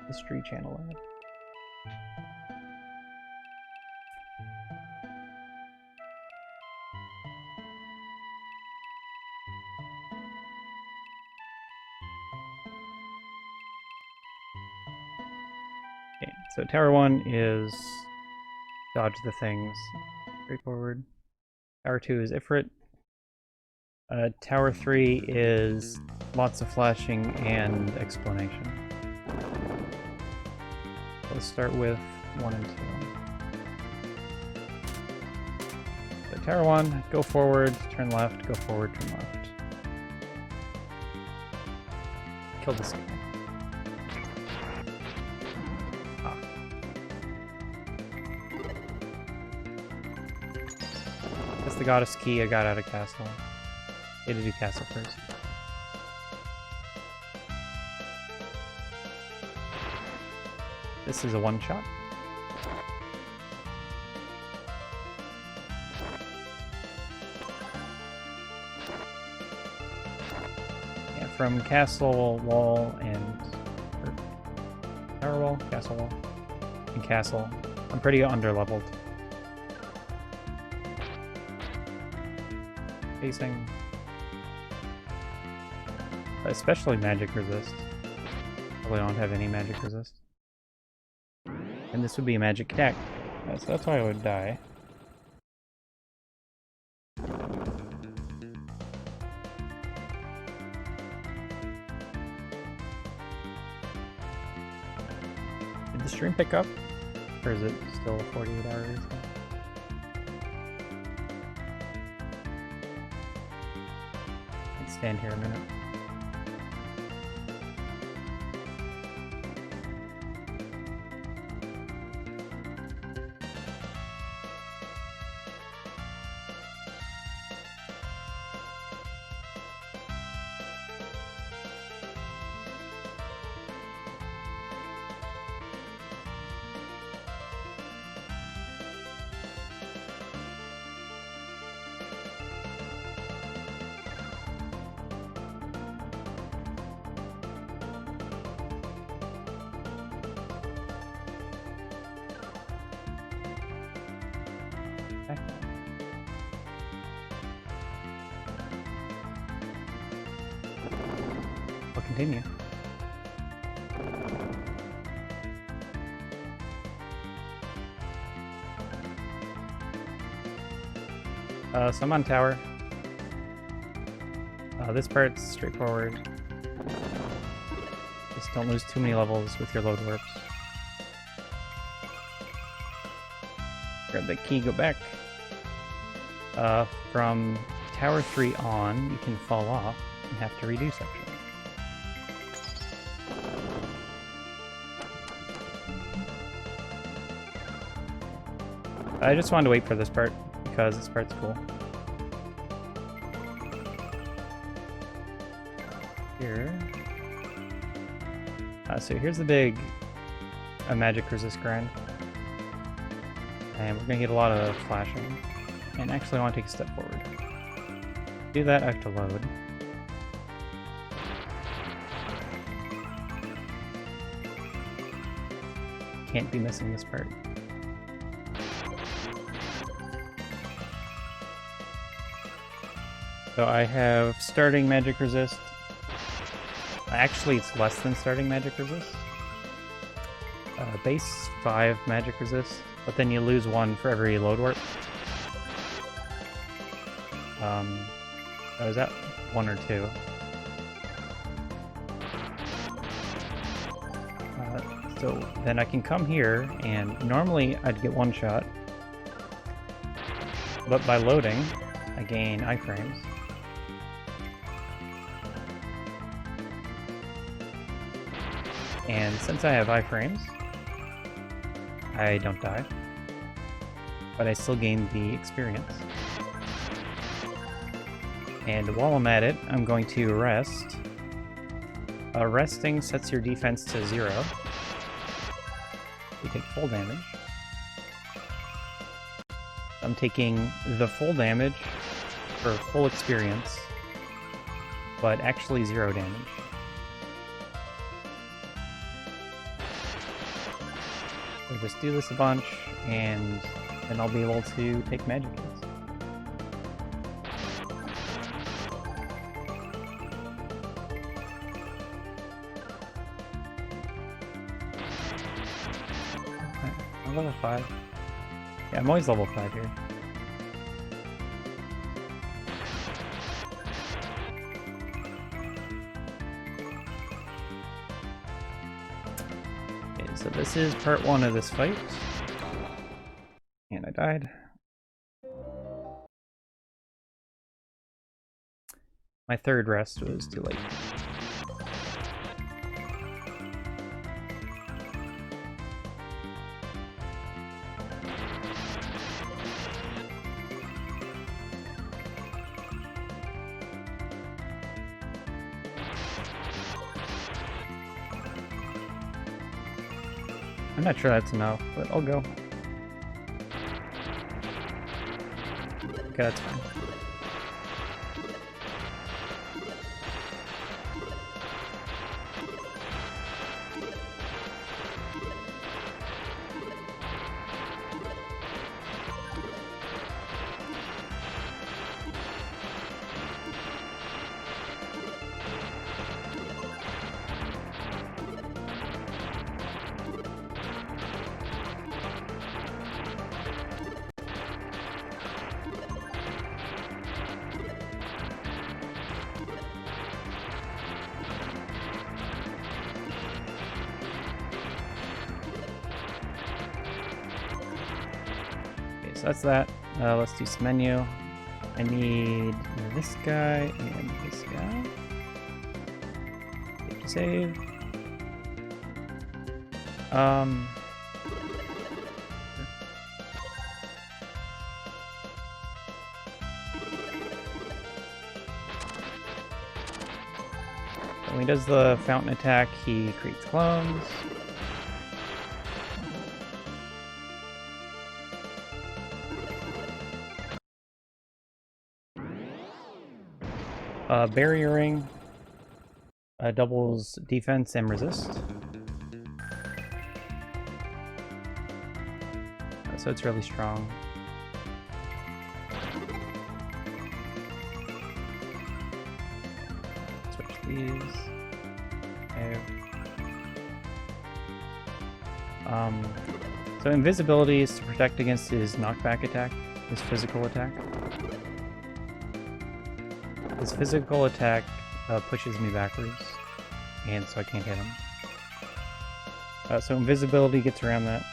History channel ad. Okay, so Tower 1 is dodge the things. Straightforward. Tower 2 is Ifrit. Tower 3 is lots of flashing and explanation. Let's start with 1 and 2. So Tower 1, go forward, turn left, go forward, turn left. Kill this guy. Ah. That's the goddess key I got out of castle. I had to do castle first. This is a one-shot. Yeah, from castle wall and tower wall, castle wall, and castle. I'm pretty underleveled. Facing. Especially magic resist. Probably don't have any magic resist. And this would be a magic attack. So that's why I would die. Did the stream pick up? Or is it still 48 hours? Let's stand here a minute. We'll continue. So I'm on tower. This part's straightforward. Just don't lose too many levels with your load warps. Grab the key, go back. From tower 3 on, you can fall off and have to redo section. I just wanted to wait for this part, because this part's cool. Here. So here's the big magic resist grind. And we're gonna get a lot of flashing. And actually I want to take a step forward. To do that, I have to load. Can't be missing this part. So I have starting magic resist. Actually, it's less than starting magic resist. Base 5 magic resist, but then you lose 1 for every load warp. Is that 1 or 2? So then I can come here, and normally I'd get 1 shot, but by loading, I gain iframes. And since I have iframes, I don't die, but I still gain the experience. And while I'm at it, I'm going to rest. Resting sets your defense to 0. You take full damage. I'm taking the full damage for full experience, but actually 0 damage. I'll just do this a bunch, and then I'll be able to take magic hits. I'm level 5. Yeah, I'm always level 5 here. Okay, so this is part 1 of this fight. And I died. My third rest was too late. I'm not sure that's enough, but I'll go. Okay, that's fine. So that's that. Let's do some menu. I need this guy and this guy. Save. When he does the fountain attack, he creates clones. Barriering doubles defense and resist. So it's really strong. Switch these. Okay. So invisibility is to protect against his knockback attack, his physical attack. His physical attack pushes me backwards, and so I can't hit him. So invisibility gets around that,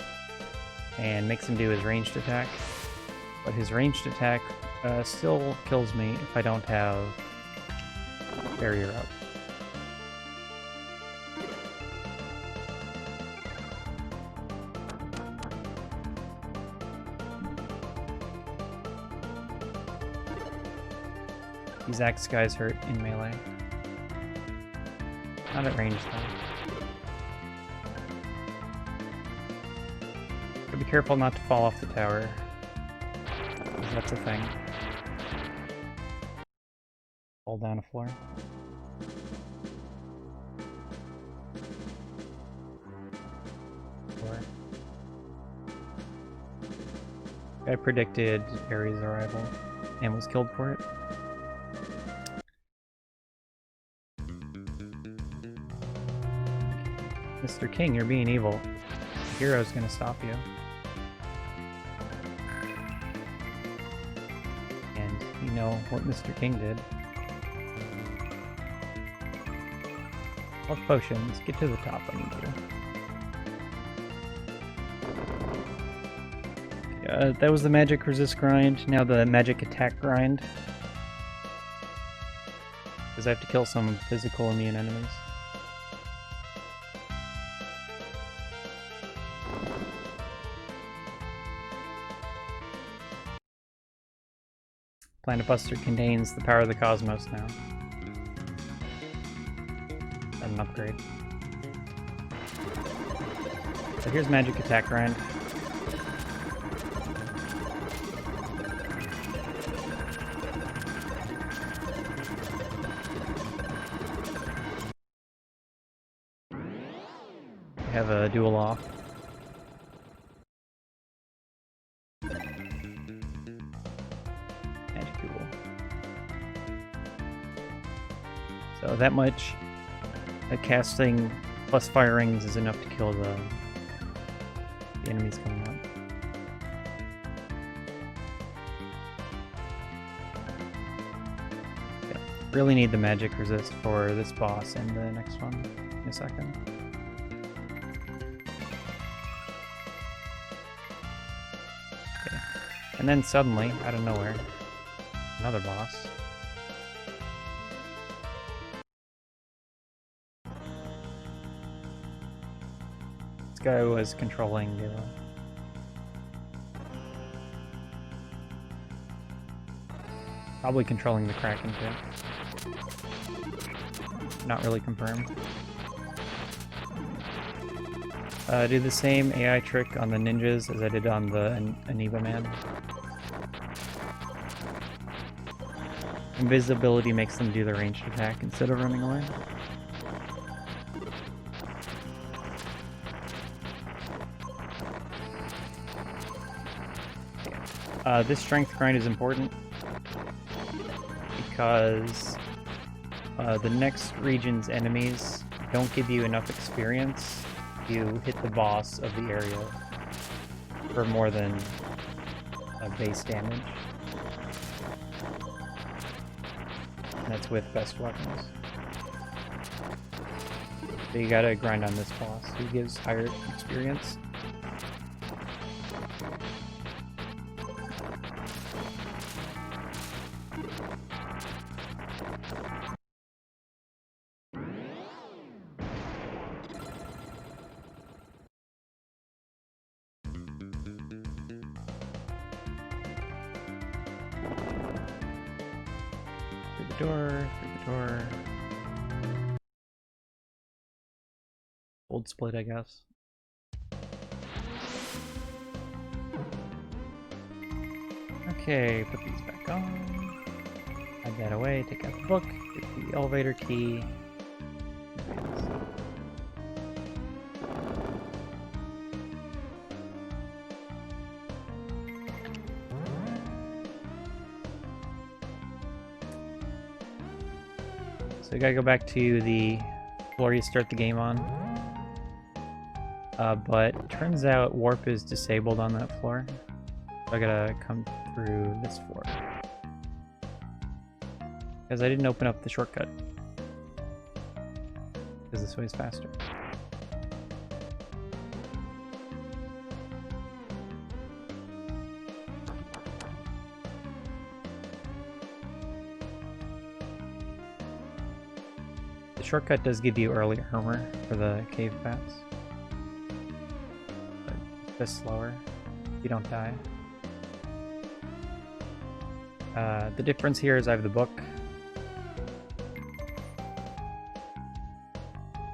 and makes him do his ranged attack. But his ranged attack still kills me if I don't have barrier up. These axe guys hurt in melee. Not at range though. But be careful not to fall off the tower, because that's a thing. Fall down a floor. I predicted Ares' arrival and was killed for it. Mr. King, you're being evil. The hero's gonna stop you. And you know what Mr. King did. 12 potions. Get to the top, I need you. That was the magic resist grind. Now the magic attack grind. Because I have to kill some physical immune enemies. Planet Buster contains the power of the cosmos now. And an upgrade. So here's magic attack grind. We have a duel off. So that much casting plus fire rings is enough to kill the enemies coming up. Okay. Really need the magic resist for this boss and the next one in a second. Okay. And then suddenly, out of nowhere, another boss. This guy was controlling probably controlling the Kraken too. Not really confirmed. Do the same AI trick on the ninjas as I did on the Aniba man. Invisibility makes them do the ranged attack instead of running away. This strength grind is important because the next region's enemies don't give you enough experience to hit the boss of the area for more than base damage. And that's with best weapons. So you gotta grind on this boss, who gives higher experience. Through the door. Old split, I guess. Okay, put these back on. Hide that away, take out the book, get the elevator key. So we gotta go back to the floor you start the game on. But turns out warp is disabled on that floor. So I gotta come through this floor. Because I didn't open up the shortcut. Because this way is faster. The shortcut does give you early armor for the cave bats. But it's just slower. You don't die. The difference here is I have the book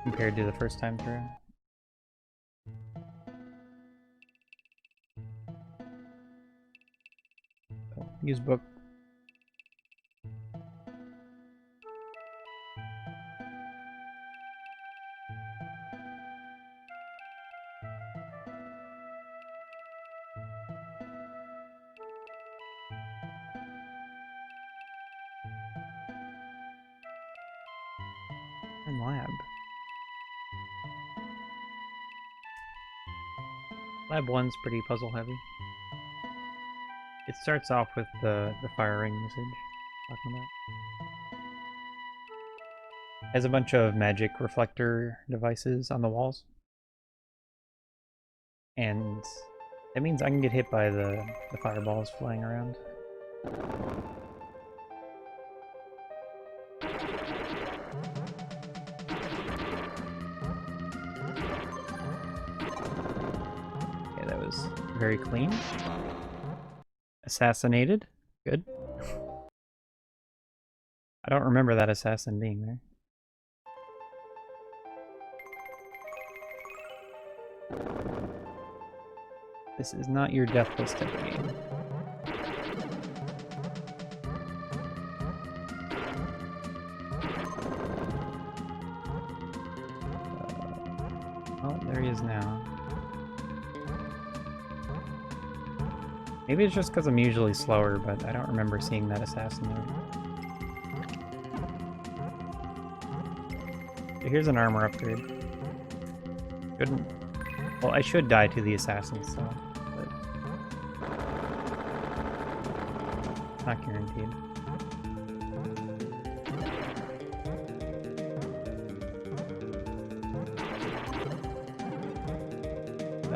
compared to the first time through. So, use book. And lab. Lab 1's pretty puzzle heavy. It starts off with the fire ring usage. Talking about. Has a bunch of magic reflector devices on the walls. And that means I can get hit by the fireballs flying around. Very clean. Assassinated. Good. I don't remember that assassin being there. This is not your deathless type of game. Oh, there he is now. Maybe it's just because I'm usually slower, but I don't remember seeing that assassin there. Here's an armor upgrade. Shouldn't... Well, I should die to the assassins, so... But... Not guaranteed.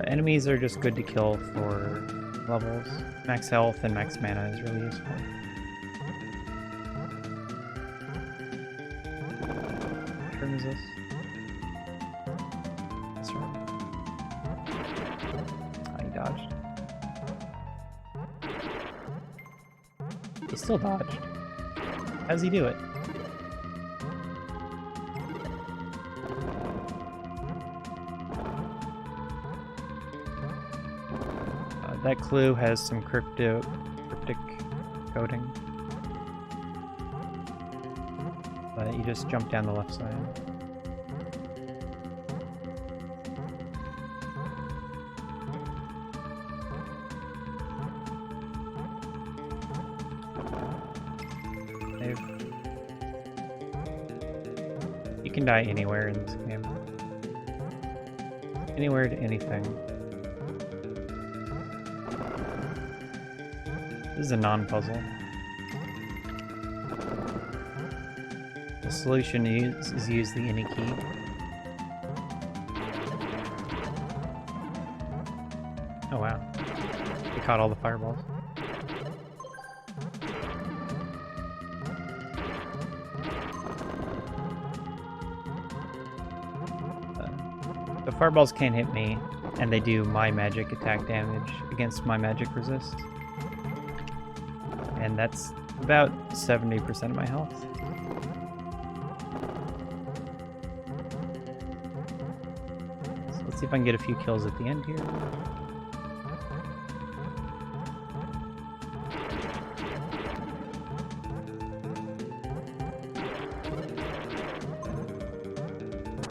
Enemies are just good to kill for levels. Max health and max mana is really useful. Which room is this? This room. Oh, he dodged. He still dodged. How does he do it? That clue has some cryptic coding. But you just jump down the left side. You can die anywhere in this game. Anywhere to anything. This is a non-puzzle. The solution is use the any key. Oh wow. We caught all the fireballs. The fireballs can't hit me, and they do my magic attack damage against my magic resist. And that's about 70% of my health. So let's see if I can get a few kills at the end here.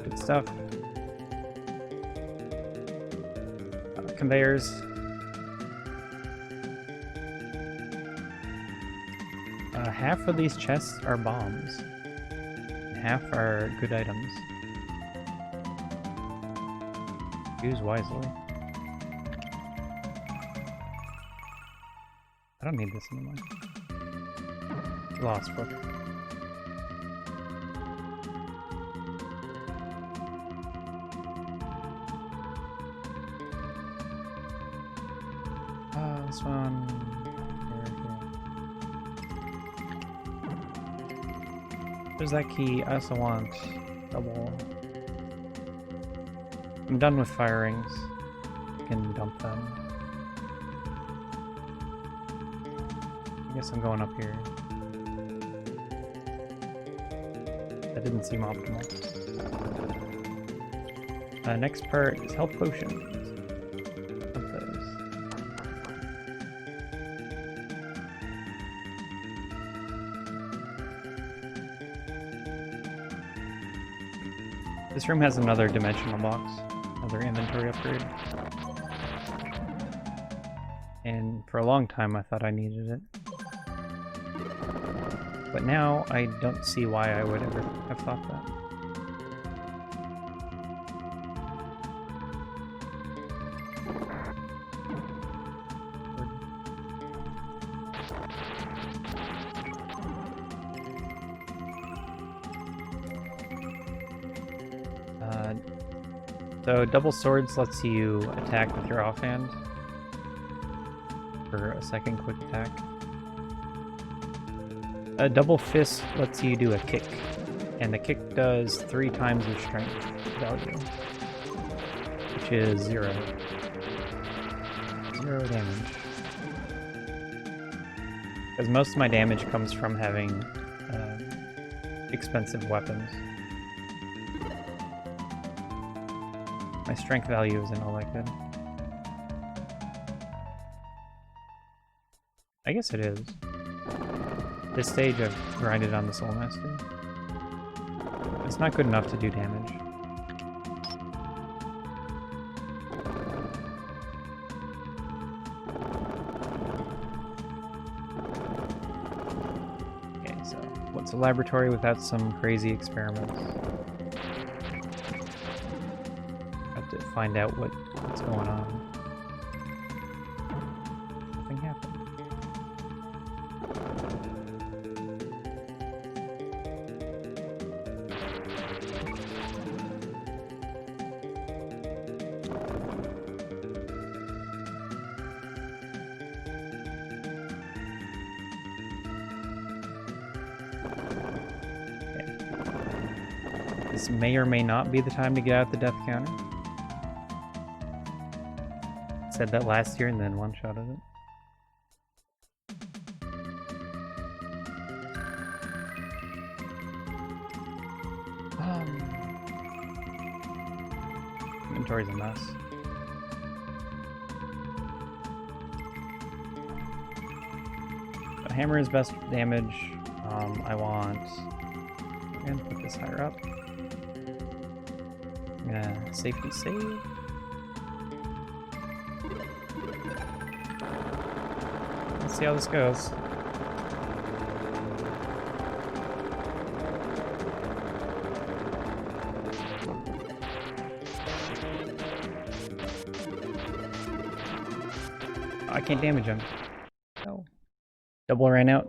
Good stuff. Conveyors. Half of these chests are bombs. Half are good items. Use wisely. I don't need this anymore. Lost book. This one. There's that key. I also want double. I'm done with fire rings. I can dump them. I guess I'm going up here. That didn't seem optimal. Next part is health potions. Dump those. This room has another dimensional box, another inventory upgrade. And for a long time I thought I needed it. But now I don't see why I would ever have thought that. So double swords lets you attack with your offhand for a second quick attack. A double fist lets you do a kick, and the kick does 3 times your strength value, which is 0. 0 damage. Because most of my damage comes from having expensive weapons. My strength value isn't all that good. I guess it is. This stage I've grinded on the Soul Master. It's not good enough to do damage. Okay, so what's a laboratory without some crazy experiments? find out what's going on. Nothing happened. This may or may not be the time to get out the death counter. Said that last year and then one-shotted it. Inventory's a mess. So hammer is best damage. I want... I'm gonna put this higher up. I'm gonna safety save. Let's see how this goes. I can't damage him. No. Double ran out.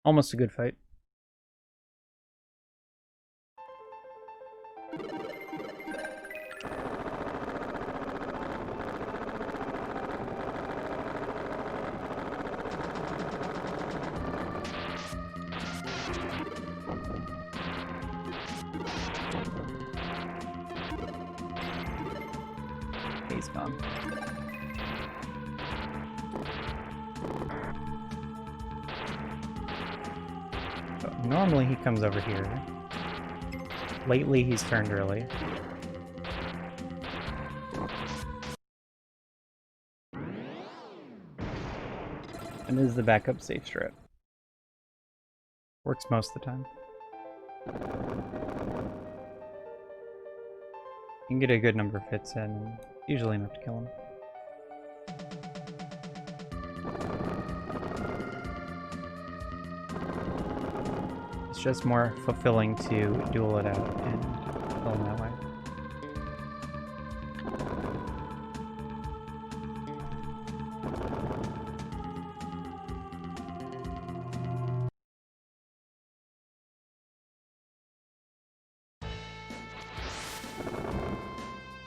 Almost a good fight. He's gone. So normally he comes over here. Lately he's turned early. And this is the backup safe strat. Works most of the time. You can get a good number of hits in, and usually enough to kill him. It's just more fulfilling to duel it out and kill him that way.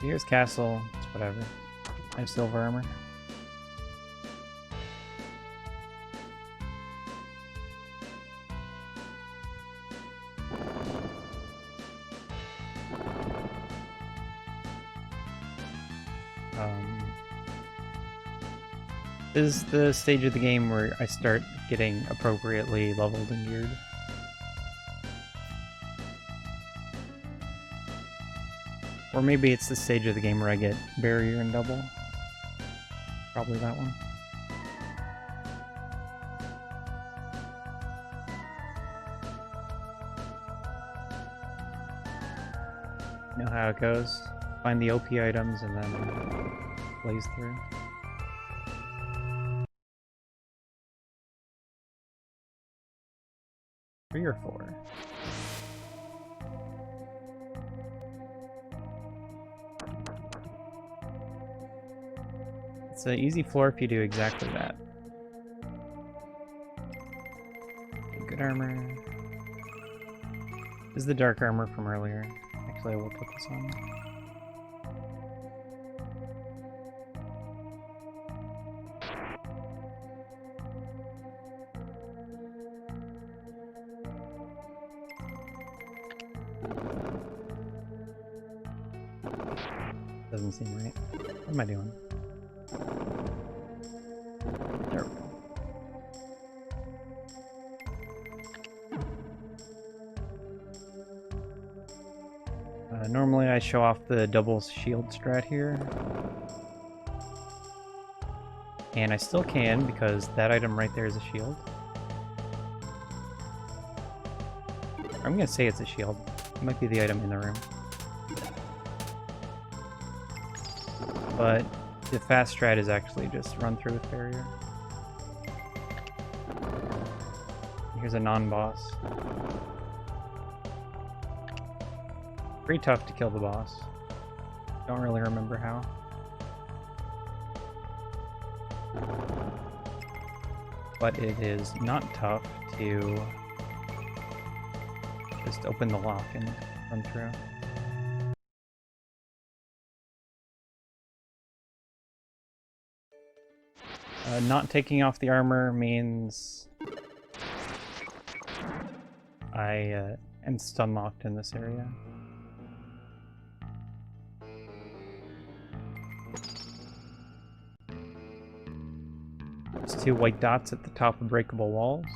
Here's castle, it's whatever. I have silver armor. This is the stage of the game where I start getting appropriately leveled and geared. Or maybe it's the stage of the game where I get barrier and double. Probably that one. You know how it goes. Find the OP items and then blaze through. Three or four. It's an easy floor if you do exactly that. Good armor. This is the dark armor from earlier. Actually, I will put this on. Doesn't seem right. What am I doing? There we go. Normally I show off the double shield strat here. And I still can because that item right there is a shield. I'm gonna say it's a shield. It might be the item in the room. But the fast strat is actually just run through with barrier. Here's a non-boss. Pretty tough to kill the boss. Don't really remember how. But it is not tough to just open the lock and run through. Not taking off the armor means I am stun locked in this area. There's 2 white dots at the top of breakable walls.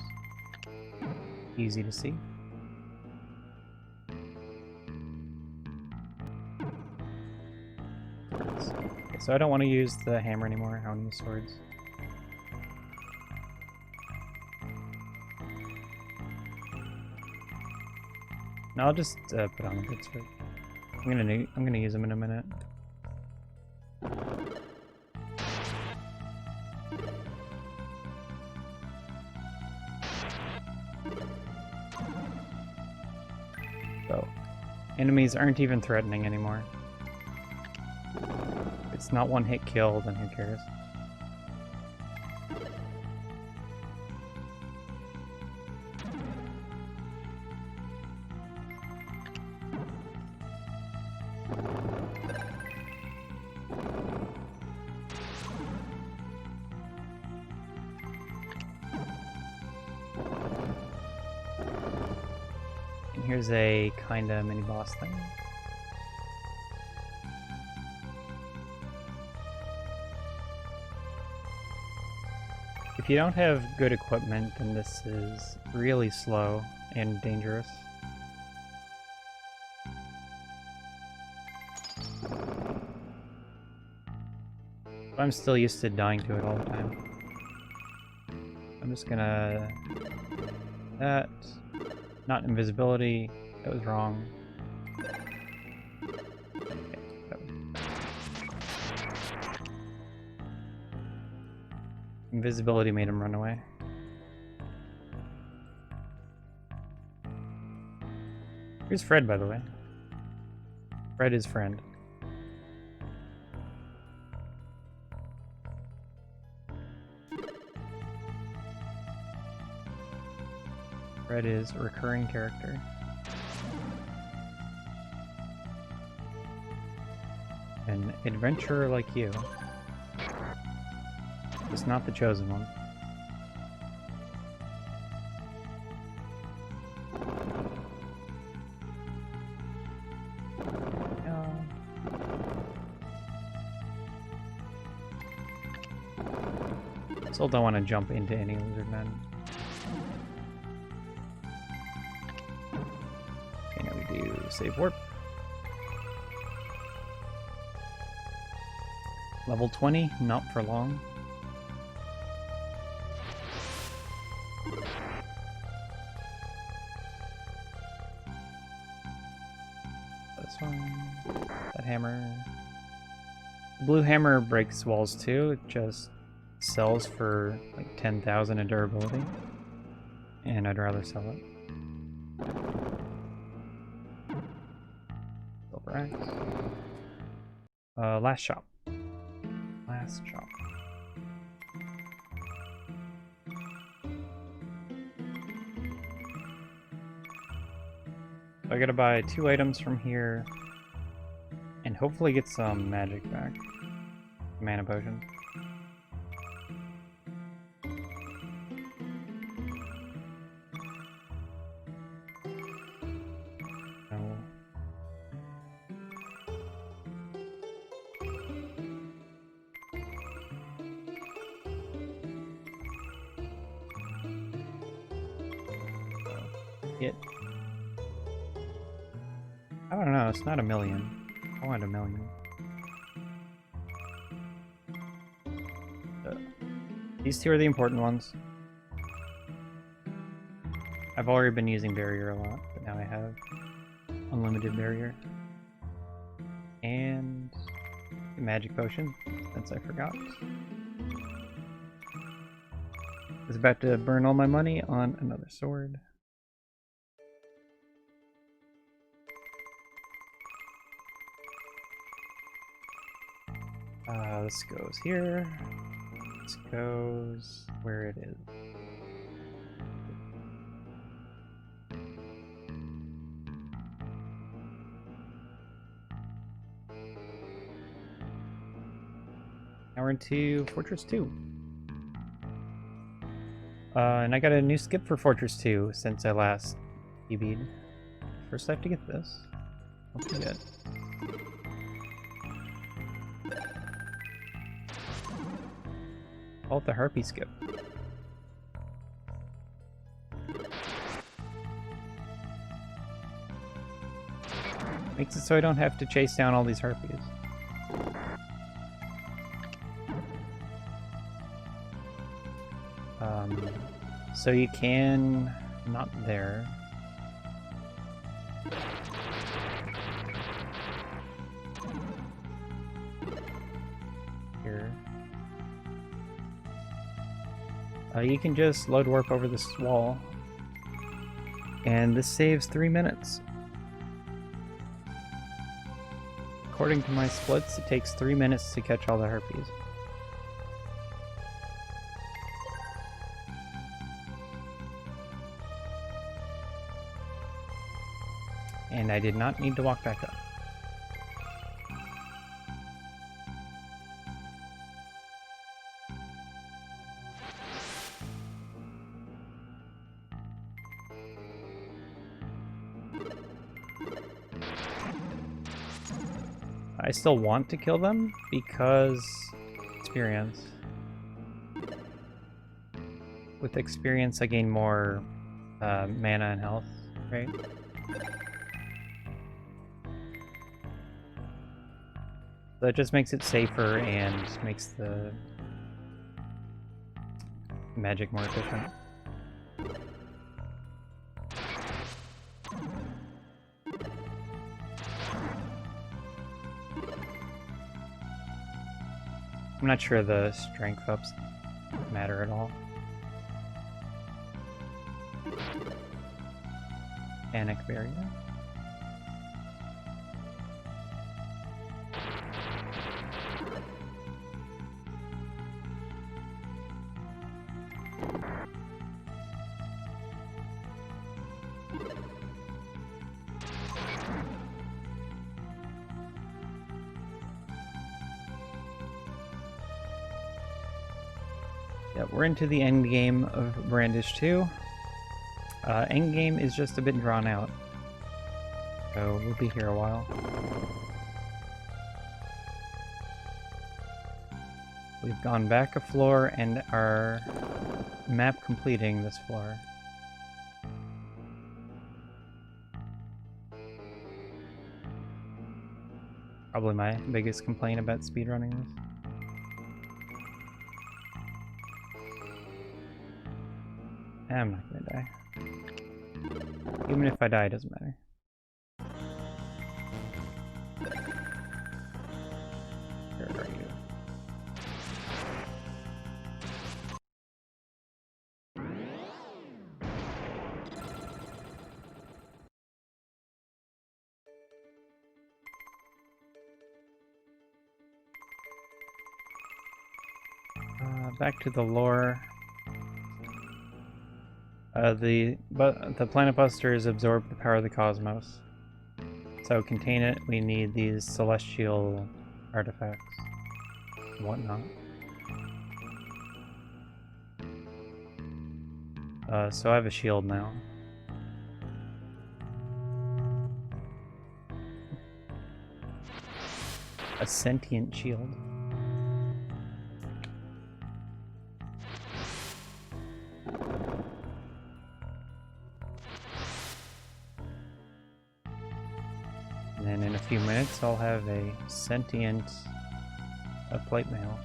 Easy to see. Okay, so I don't want to use the hammer anymore. I want to use swords. Now I'll just put on a good sword. I'm gonna use them in a minute. So, enemies aren't even threatening anymore. If it's not one hit kill, then who cares? Here's a kinda mini boss thing. If you don't have good equipment, then this is really slow and dangerous. I'm still used to dying to it all the time. I'm just gonna... That... Not invisibility. That was wrong. Okay, invisibility made him run away. Here's Fred, by the way. Fred is friend. Fred is a recurring character. An adventurer like you. Just not the chosen one. No. Still don't want to jump into any lizard men. Save warp. Level 20, not for long. This one. That hammer. The blue hammer breaks walls too. It just sells for like 10,000 in durability. And I'd rather sell it. Last shop. Last shop. So I gotta buy 2 items from here and hopefully get some magic back. Mana potion. I don't know, it's not a million. I want a million. These 2 are the important ones. I've already been using barrier a lot, but now I have unlimited barrier. And a magic potion, since I forgot. I was about to burn all my money on another sword. This goes here. This goes where it is. Now we're into Fortress 2. And I got a new skip for Fortress 2 since I last PB'd. First I have to get this. Don't forget. Call it the Harpy skip. Makes it so I don't have to chase down all these harpies. So you can... not there. Here. You can just load warp over this wall. And this saves 3 minutes. According to my splits, it takes 3 minutes to catch all the harpies. And I did not need to walk back up. I still want to kill them because experience. With experience I gain more mana and health, right? That just makes it safer and makes the magic more efficient. I'm not sure the strength ups matter at all. Panic barrier. Yeah, we're into the end game of Brandish 2. End game is just a bit drawn out, so we'll be here a while. We've gone back a floor and are map completing this floor. Probably my biggest complaint about speedrunning this. I'm not gonna die. Even if I die, it doesn't matter. Where are you? Back to the lore. The planet busters absorb the power of the cosmos. So to contain it, we need these celestial artifacts and whatnot. So I have a shield now. A sentient shield. And then in a few minutes I'll have a sentient plate mail.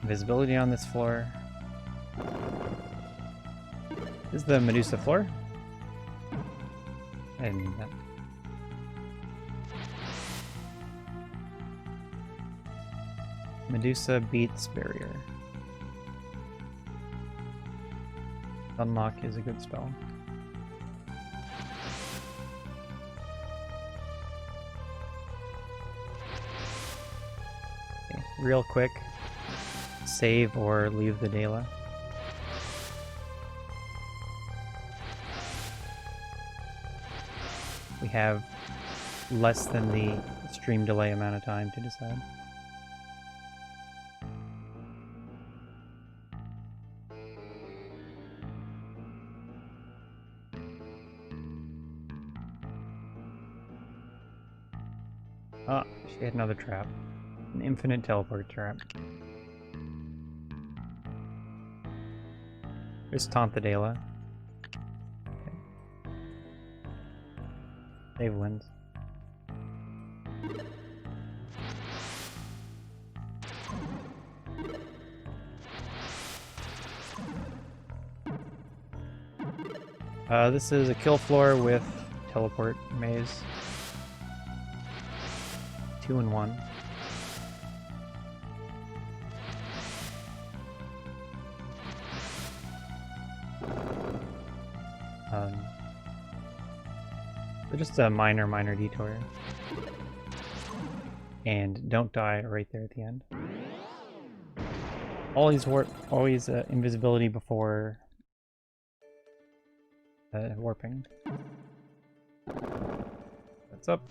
Visibility on this floor. This is the Medusa floor. And Medusa beats barrier. Unlock is a good spell. real quick, save or leave the Dela. We have less than the stream delay amount of time to decide. Oh, she had another trap. An infinite teleport trap. Just taunt the Dela. Okay. Save wins. This is a kill floor with teleport maze. 2 and 1. So just a minor detour. And don't die right there at the end. Always invisibility before warping. That's up.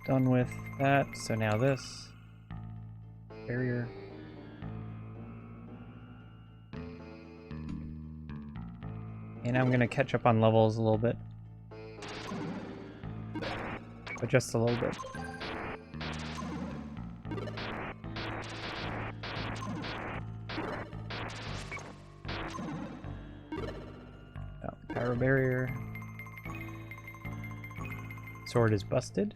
Done with that, so now this. Barrier. And I'm gonna catch up on levels a little bit. But just a little bit. Oh, power barrier. Sword is busted.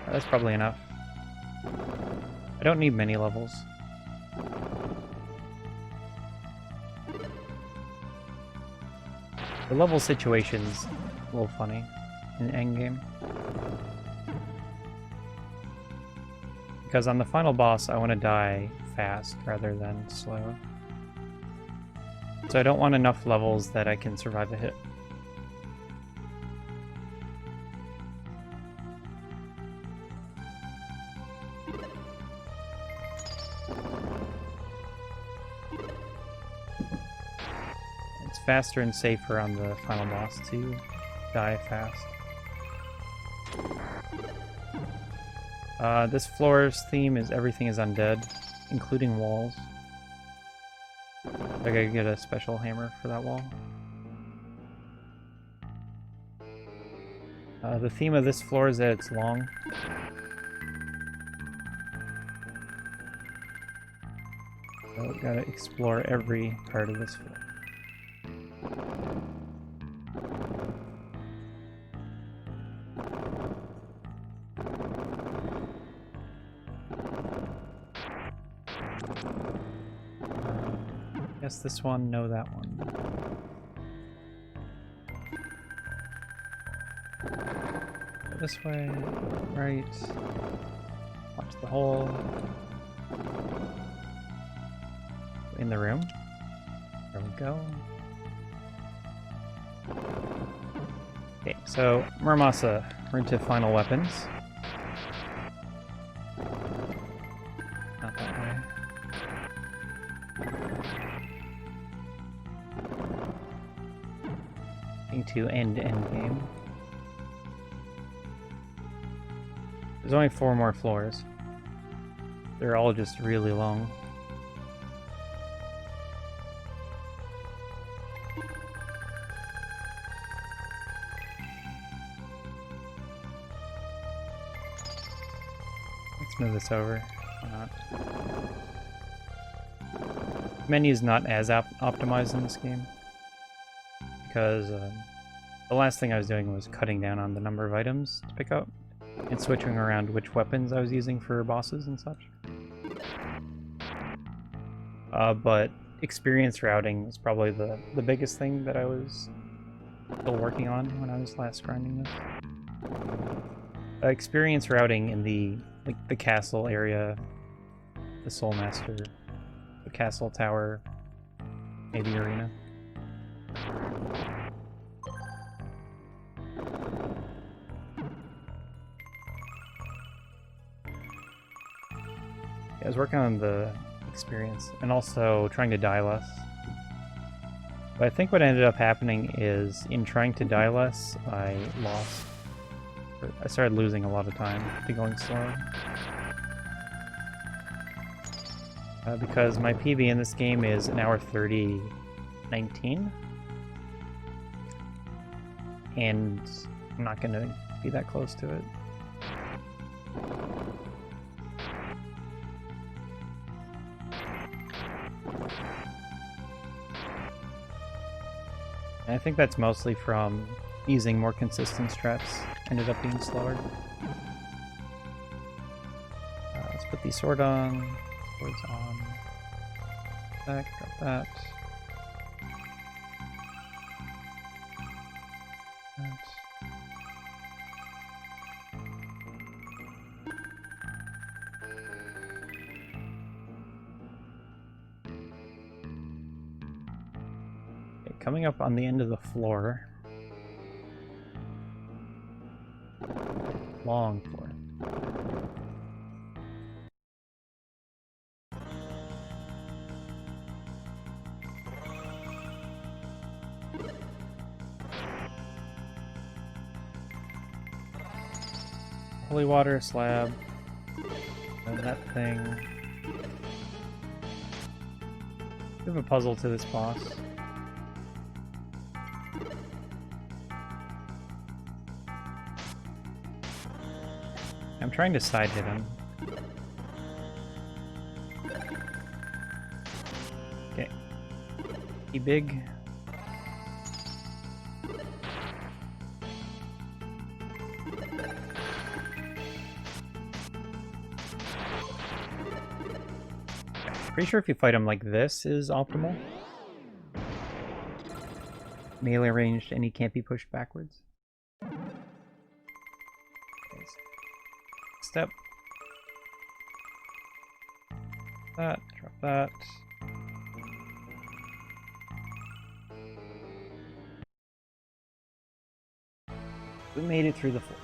That's probably enough. I don't need many levels. The level situation's a little funny in endgame. Because on the final boss, I want to die fast rather than slow. So I don't want enough levels that I can survive a hit. It's faster and safer on the final boss to die fast. This floor's theme is everything is undead, including walls. I gotta get a special hammer for that wall. The theme of this floor is that it's long. So I've gotta explore every part of this floor. Guess this one, no that one. Go this way, right. Watch the hole. In the room. There we go. Okay, so Muramasa, we're into final weapons. Not that way. To end game. There's only 4 more floors. They're all just really long. Let's move this over. Why not? Menu's not as optimized in this game because the last thing I was doing was cutting down on the number of items to pick up and switching around which weapons I was using for bosses and such. But experience routing is probably the biggest thing that I was still working on when I was last grinding this. Experience routing in the castle area, the Soul Master, the castle tower, maybe arena. I was working on the experience and also trying to die less. But I think what ended up happening is in trying to die less, I started losing a lot of time to going slow. Because my PB in this game is an hour 30:19. And I'm not going to be that close to it. And I think that's mostly from using more consistent straps. Ended up being slower. Let's put the sword on. Sword's on. Back, drop that. Coming up on the end of the floor. Long floor. Holy water slab. And that thing. We have a puzzle to this boss. I'm trying to side hit him. Okay. He big. Pretty sure if you fight him like this is optimal. Melee ranged and he can't be pushed backwards. Step. That, drop that. We made it through the floor.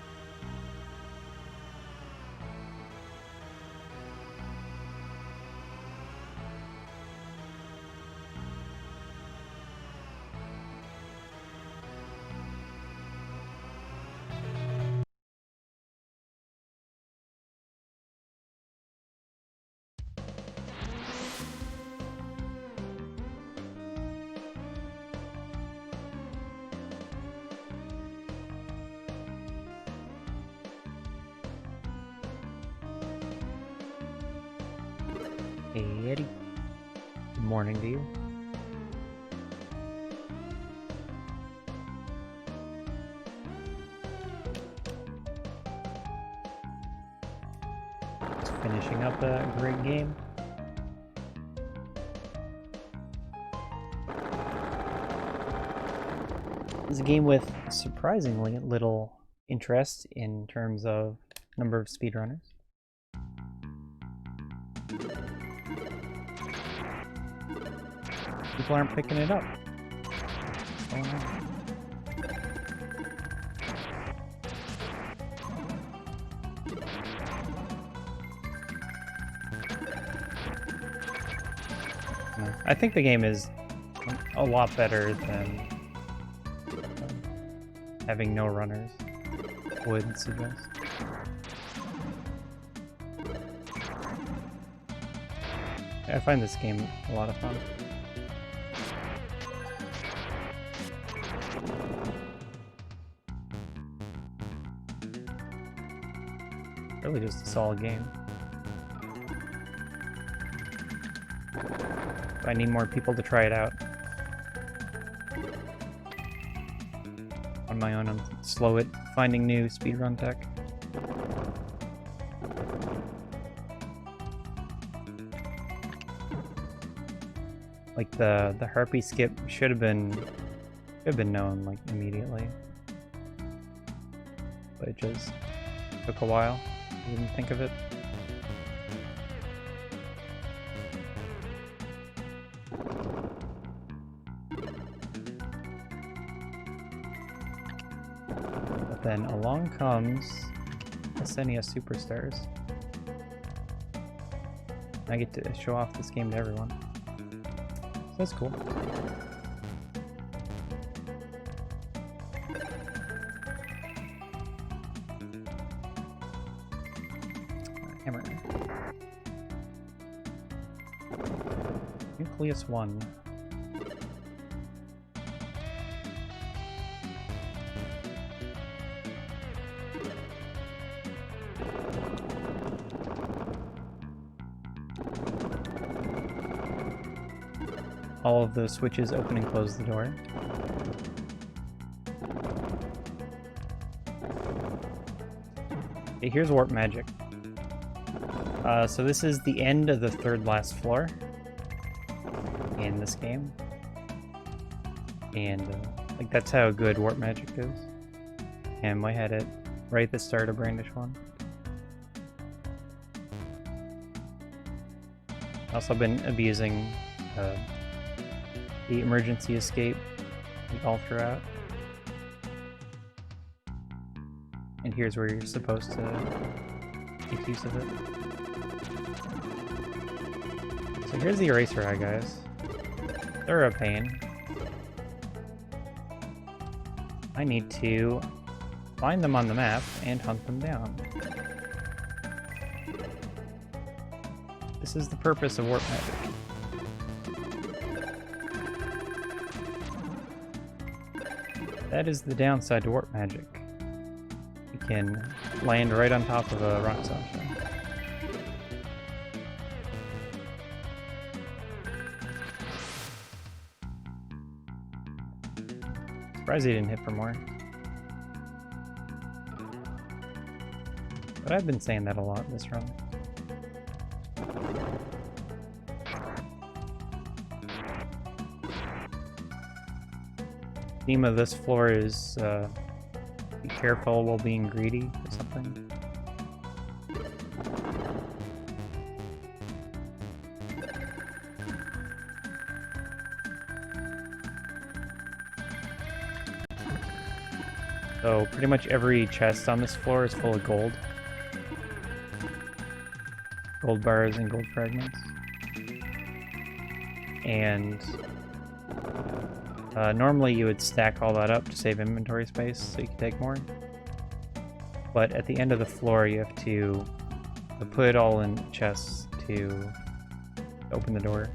Hey Eddie, good morning to you. Just finishing up a great game. It's a game with surprisingly little interest in terms of number of speedrunners. People aren't picking it up. Oh, no. I think the game is a lot better than having no runners would suggest. I find this game a lot of fun. Really just a solid game. I need more people to try it out. On my own, I'm slow at finding new speedrun tech. Like the harpy skip should have been known like immediately, but it just took a while. I didn't think of it. But then along comes SNES Super Stars. I get to show off this game to everyone. So that's cool. Hammer. Nucleus 1. All of those switches open and close the door. Okay, here's warp magic. So this is the end of the third last floor in this game. And like that's how good warp magic is. And I had it right at the start of Brandish 1. Also been abusing the emergency escape all throughout. And here's where you're supposed to make use of it. So here's the eraser eye, guys. They're a pain. I need to find them on the map and hunt them down. This is the purpose of warp magic. That is the downside to warp magic. You can land right on top of a rock sunshine. Surprised he didn't hit for more. But I've been saying that a lot in this run. Theme of this floor is be careful while being greedy or something. So pretty much every chest on this floor is full of gold. Gold bars and gold fragments. And normally you would stack all that up to save inventory space so you can take more. But at the end of the floor you have to put it all in chests to open the door.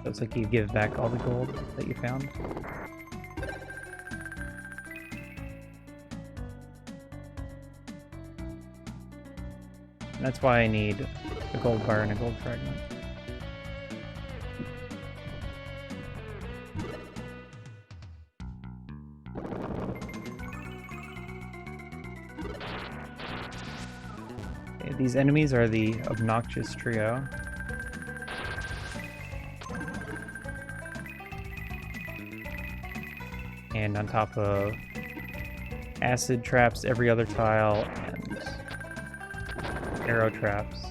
So it's like you give back all the gold that you found. And that's why I need a gold bar and a gold fragment. Okay, these enemies are the obnoxious trio. And on top of acid traps every other tile and arrow traps.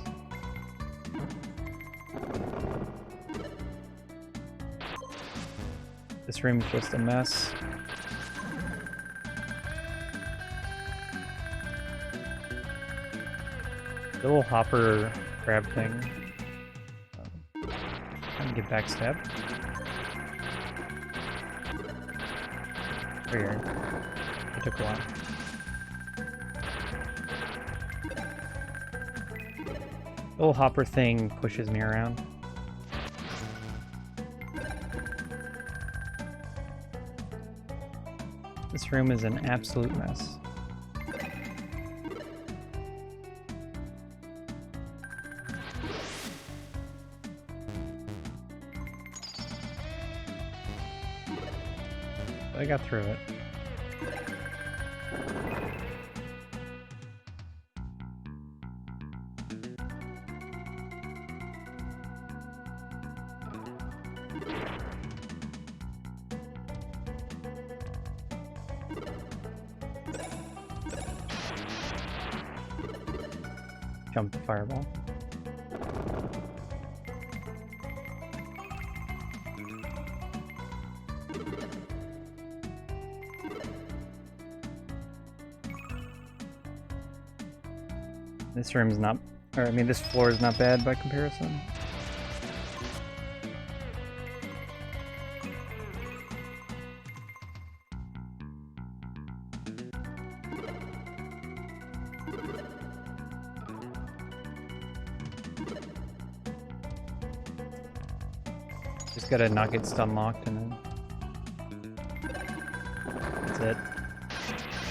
This room's just a mess. The little hopper crab thing. Trying to get backstabbed. Here. It took a while. The little hopper thing pushes me around. This room is an absolute mess. I got through it. Jump the fireball. This room's not, or I mean, this floor is not bad by comparison. Just gotta not get stun locked and then that's it.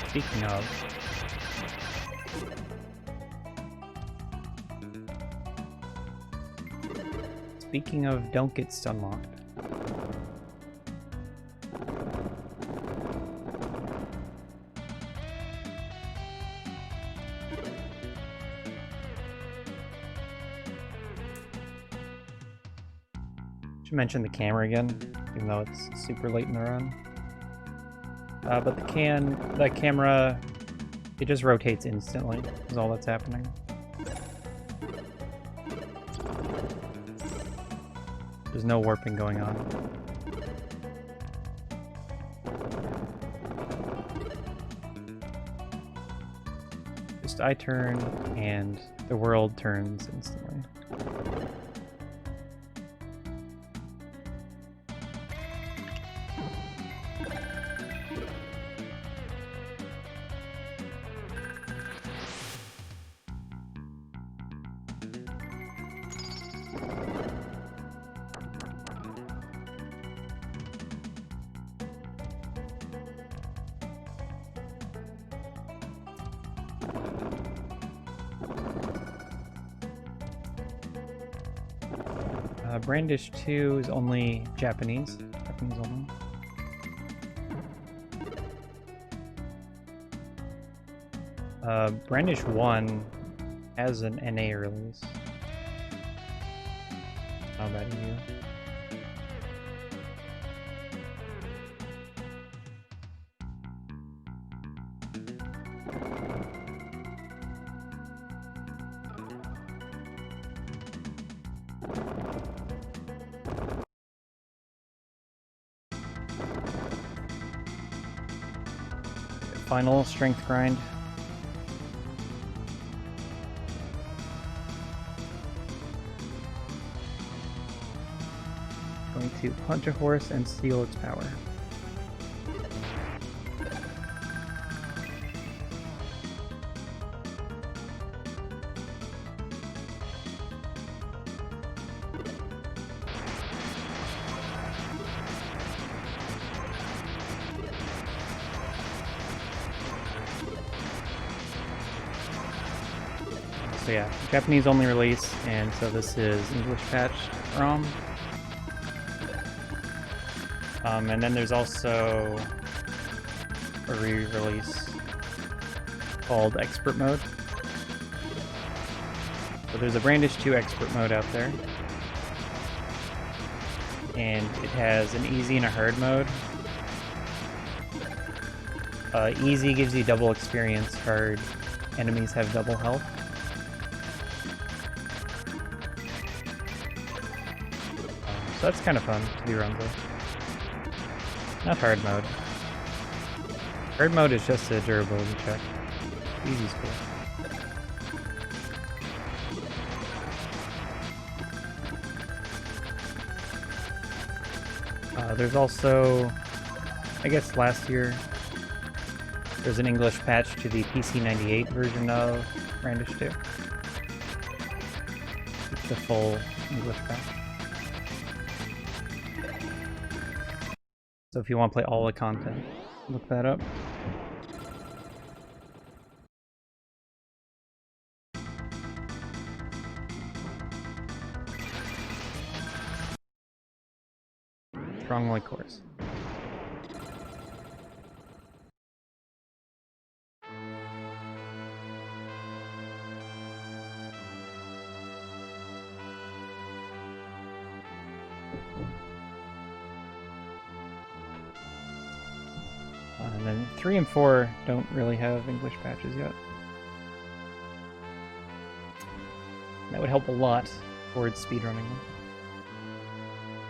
Speaking of, don't get stun locked. Should mention the camera again, even though it's super late in the run. But the camera, it just rotates instantly, is all that's happening. There's no warping going on. Just I turn, and the world turns instantly. Brandish 2 is only Japanese. Japanese only. Brandish 1 has an NA release. How about you? Final strength grind. Going to punch a horse and steal its power. So yeah, Japanese only release, and so this is English patched ROM. And then there's also a re-release called Expert Mode. So there's a Brandish 2 Expert Mode out there, and it has an easy and a hard mode. Easy gives you double experience, hard enemies have double health. So that's kind of fun to do runs with. Not hard mode. Hard mode is just a durability check. Easy's cool. There's also, I guess last year, there's an English patch to the PC98 version of Brandish 2. It's the full English patch. So if you want to play all the content, look that up. Strong white course. And then 3 and 4 don't really have English patches yet. That would help a lot towards speedrunning them.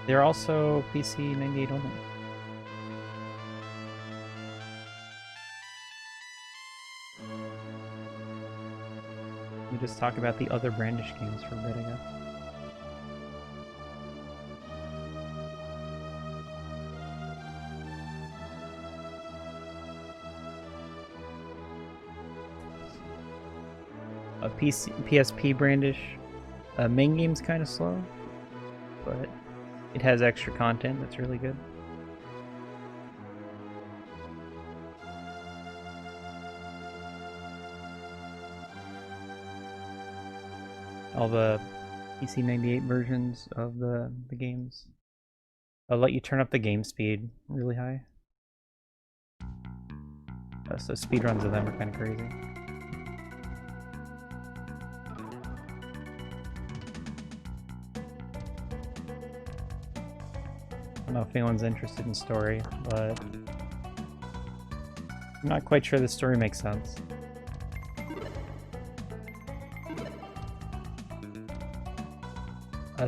They're also PC98 only. Let me just talk about the other Brandish games for a bit, I guess. A PSP Brandish main game's kind of slow, but it has extra content that's really good. All the PC98 versions of the games let you turn up the game speed really high. So speedruns of them are kind of crazy. I don't know if anyone's interested in story, but I'm not quite sure the story makes sense.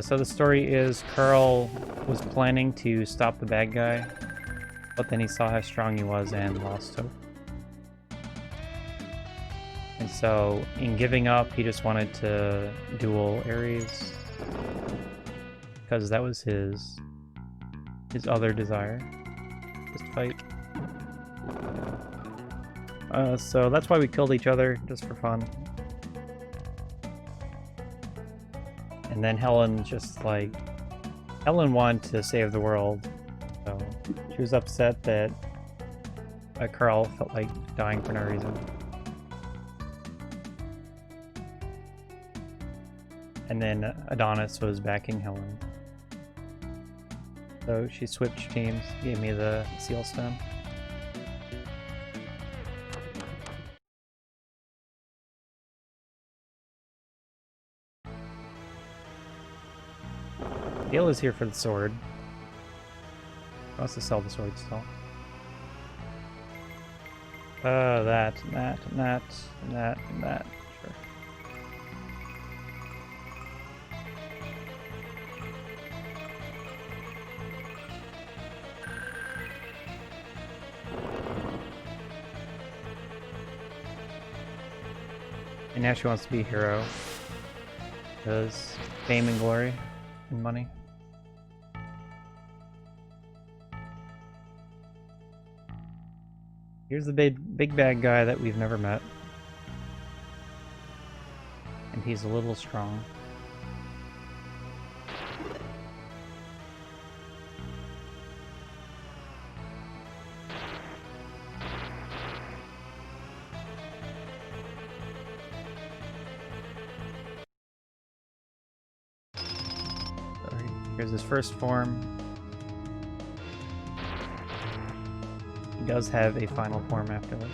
So the story is Carl was planning to stop the bad guy, but then he saw how strong he was and lost hope. And so, in giving up, he just wanted to duel Ares, because that was his other desire, just fight. So that's why we killed each other, just for fun. And then Helen just, like... Helen wanted to save the world, so she was upset that Carl felt like dying for no reason. And then Adonis was backing Helen. So she switched teams, gave me the seal stone. Dale is here for the sword. He wants to sell the sword still. That. Sure. And now she wants to be a hero. Because fame and glory and money. Here's the big bad guy that we've never met. And he's a little strong. Here's his first form. He does have a final form after this.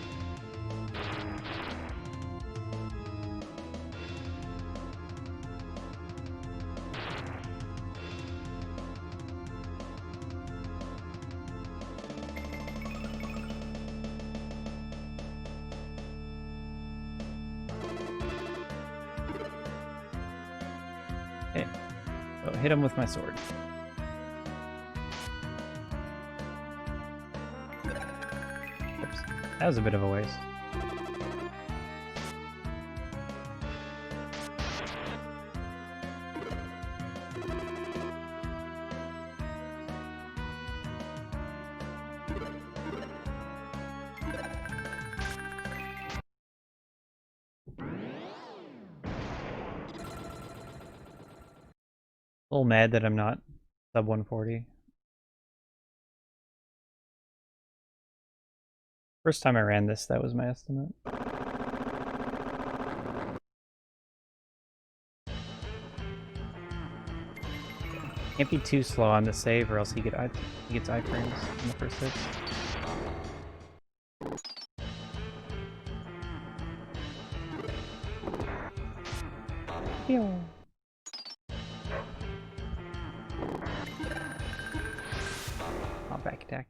Okay. So hit him with my sword. Oops. That was a bit of a waste. A little mad that I'm not sub 140. First time I ran this, that was my estimate. Can't be too slow on the save or else he gets iframes in the first hit. Pew. Back attack.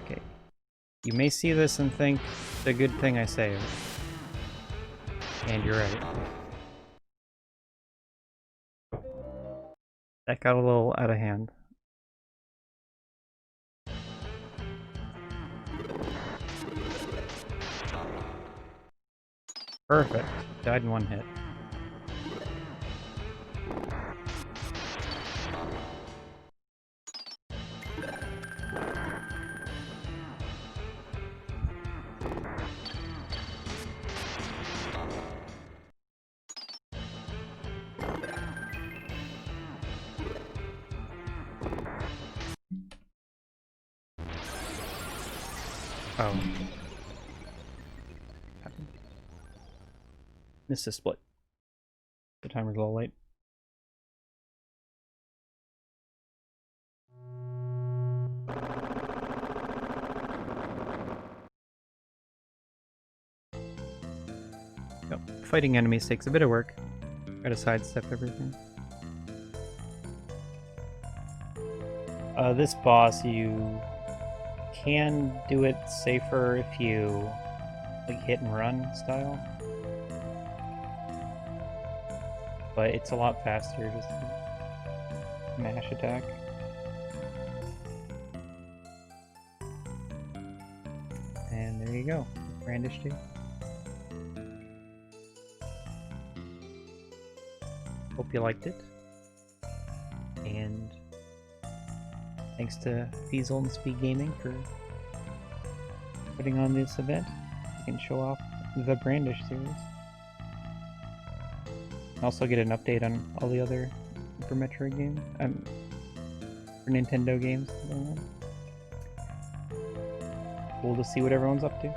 Okay. You may see this and think it's a good thing I saved. And you're right. That got a little out of hand. Perfect. Died in one hit. Oh. Missed a split. The timer's a little late. Yep. Fighting enemies takes a bit of work. Gotta sidestep everything. This boss, you can do it safer if you like hit and run style, but it's a lot faster just to mash attack. And there you go, Brandish too. Hope you liked it, and thanks to Fiesel and SpeedGaming for putting on this event. You can show off the Brandish series. Also get an update on all the other Super Metroid games, for Nintendo games. Cool to see what everyone's up to.